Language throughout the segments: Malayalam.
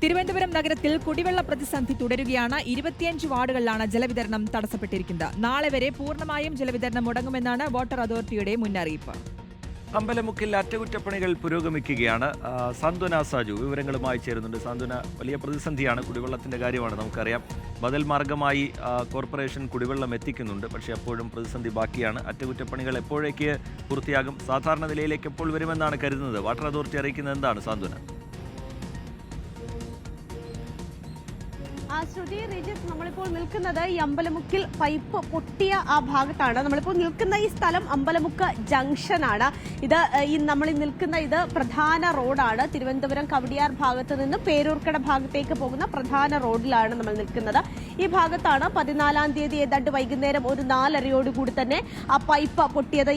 തിരുവനന്തപുരം നഗരത്തിൽ കുടിവെള്ള പ്രതിസന്ധി തുടരുകയാണ്. 25 വാർഡുകളിലാണ് ജലവിതരണം തടസ്സപ്പെട്ടിരിക്കുന്നത്. നാളെ വരെ പൂർണ്ണമായും ജലവിതരണം മുടങ്ങുമെന്നാണ് വാട്ടർ അതോറിറ്റിയുടെ മുന്നറിയിപ്പ്. അമ്പലമുക്കിൽ അറ്റകുറ്റപ്പണികൾ പുരോഗമിക്കുകയാണ്. സാന്ത്വന സാജു വിവരങ്ങളുമായി ചേരുന്നുണ്ട്. സാന്ത്വന, വലിയ പ്രതിസന്ധിയാണ്, കുടിവെള്ളത്തിന്റെ കാര്യമാണ് നമുക്കറിയാം. ബദൽ മാർഗമായി കോർപ്പറേഷൻ കുടിവെള്ളം എത്തിക്കുന്നുണ്ട്, പക്ഷേ അപ്പോഴും പ്രതിസന്ധി ബാക്കിയാണ്. അറ്റകുറ്റപ്പണികൾ എപ്പോഴേക്ക് പൂർത്തിയാകും, സാധാരണ നിലയിലേക്ക് എപ്പോൾ വരുമെന്നാണ് കരുതുന്നത്? വാട്ടർ അതോറിറ്റി അറിയിക്കുന്നത് എന്താണ് സാന്ത്വന? ശ്രുതി, റീജിസ്, നമ്മളിപ്പോൾ നിൽക്കുന്നത് ഈ അമ്പലമുക്കിൽ പൈപ്പ് പൊട്ടിയ ആ ഭാഗത്താണ്. നമ്മളിപ്പോൾ നിൽക്കുന്ന ഈ സ്ഥലം അമ്പലമുക്ക് ജംഗ്ഷനാണ്. നമ്മൾ നിൽക്കുന്ന ഇത് പ്രധാന റോഡാണ്. തിരുവനന്തപുരം കവടിയാർ ഭാഗത്ത് നിന്ന് പേരൂർക്കട ഭാഗത്തേക്ക് പോകുന്ന പ്രധാന റോഡിലാണ് നമ്മൾ നിൽക്കുന്നത്. ഈ ഭാഗത്താണ് 14-ാം തീയതി ഏതാണ്ട് വൈകുന്നേരം ഒരു 4:30 തന്നെ ആ പൈപ്പ് പൊട്ടിയത്.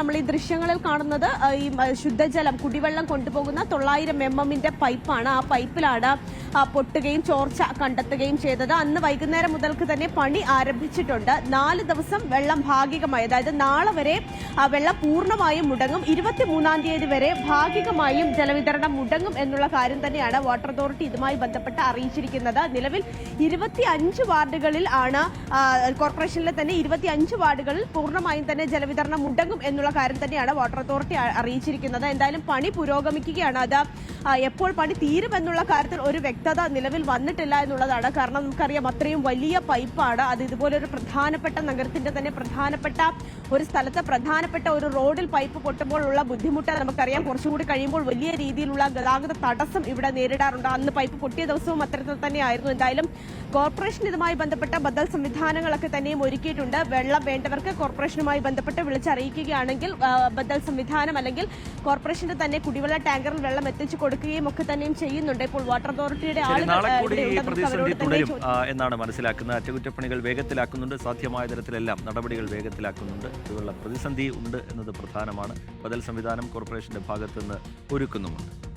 നമ്മൾ ഈ ദൃശ്യങ്ങളിൽ കാണുന്നത് ഈ ശുദ്ധജലം, കുടിവെള്ളം കൊണ്ടുപോകുന്ന 900 mm പൈപ്പാണ്. ആ പൈപ്പിലാണ് പൊട്ടുകയും ചോർച്ച കണ്ടെത്തുകയും ചെയ്തത്. അന്ന് വൈകുന്നേരം മുതൽക്ക് തന്നെ പണി ആരംഭിച്ചിട്ടുണ്ട്. 4 ദിവസം വെള്ളം ഭാഗികമായി, അതായത് നാളെ വരെ വെള്ളം പൂർണ്ണമായും മുടങ്ങും. 23-ാം തീയതി വരെ ഭാഗികമായും ജലവിതരണം മുടങ്ങും എന്നുള്ള കാര്യം തന്നെയാണ് വാട്ടർ അതോറിറ്റി ഇതുമായി ബന്ധപ്പെട്ട് അറിയിച്ചിരിക്കുന്നത്. നിലവിൽ 25 വാർഡുകളിൽ ആണ്, കോർപ്പറേഷനിലെ തന്നെ 25 വാർഡുകളിൽ പൂർണ്ണമായും തന്നെ ജലവിതരണം മുടങ്ങും എന്നുള്ള കാര്യം തന്നെയാണ് വാട്ടർ അതോറിറ്റി അറിയിച്ചിരിക്കുന്നത്. എന്തായാലും പണി പുരോഗമിക്കുകയാണ്. അത് എപ്പോൾ പണി തീരുമെന്നുള്ള കാര്യത്തിൽ ഒരു വ്യക്തത നിലവിൽ വന്നിട്ടില്ല എന്നുള്ളതാണ്. കാരണം നമുക്കറിയാം, അത്രയും വലിയ പൈപ്പാണ്. അത് ഇതുപോലൊരു പ്രധാനപ്പെട്ട നഗരത്തിന്റെ തന്നെ പ്രധാനപ്പെട്ട ഒരു സ്ഥലത്ത് പ്രധാനപ്പെട്ട ഒരു റോഡിൽ പൈപ്പ് പൊട്ടുമ്പോൾ ഉള്ള ബുദ്ധിമുട്ട് നമുക്കറിയാം. കുറച്ചുകൂടി കഴിയുമ്പോൾ വലിയ രീതിയിലുള്ള ഗതാഗത തടസ്സം ഇവിടെ നേരിടാറുണ്ട്. അന്ന് പൈപ്പ് പൊട്ടിയ ദിവസവും അത്തരത്തിൽ തന്നെയായിരുന്നു. എന്തായാലും കോർപ്പറേഷൻ ഇതുമായി ബന്ധപ്പെട്ട ബദൽ സംവിധാനങ്ങളൊക്കെ തന്നെയും ഒരുക്കിയിട്ടുണ്ട്. വെള്ളം വേണ്ടവർക്ക് കോർപ്പറേഷനുമായി ബന്ധപ്പെട്ട് വിളിച്ചറിയിക്കുകയാണെങ്കിൽ ബദൽ സംവിധാനം അല്ലെങ്കിൽ കോർപ്പറേഷന്റെ തന്നെ കുടിവെള്ള ടാങ്കറിൽ വെള്ളം എത്തിച്ചു കൊടുക്കുകയും ഒക്കെ തന്നെയും ചെയ്യുന്നുണ്ട്. ഇപ്പോൾ വാട്ടർ അതോറിറ്റിയുടെ തുടരും എന്നാണ് മനസ്സിലാക്കുന്നത്. അറ്റകുറ്റപ്പണികൾ വേഗത്തിലാക്കുന്നുണ്ട്, സാധ്യമായ തരത്തിലെല്ലാം നടപടികൾ വേഗത്തിലാക്കുന്നുണ്ട്. കുടിവെള്ള പ്രതിസന്ധി ഉണ്ട് എന്നത് പ്രധാനമാണ്. ബദൽ സംവിധാനം കോർപ്പറേഷന്റെ ഭാഗത്തുനിന്ന് ഒരുക്കുന്നുമുണ്ട്.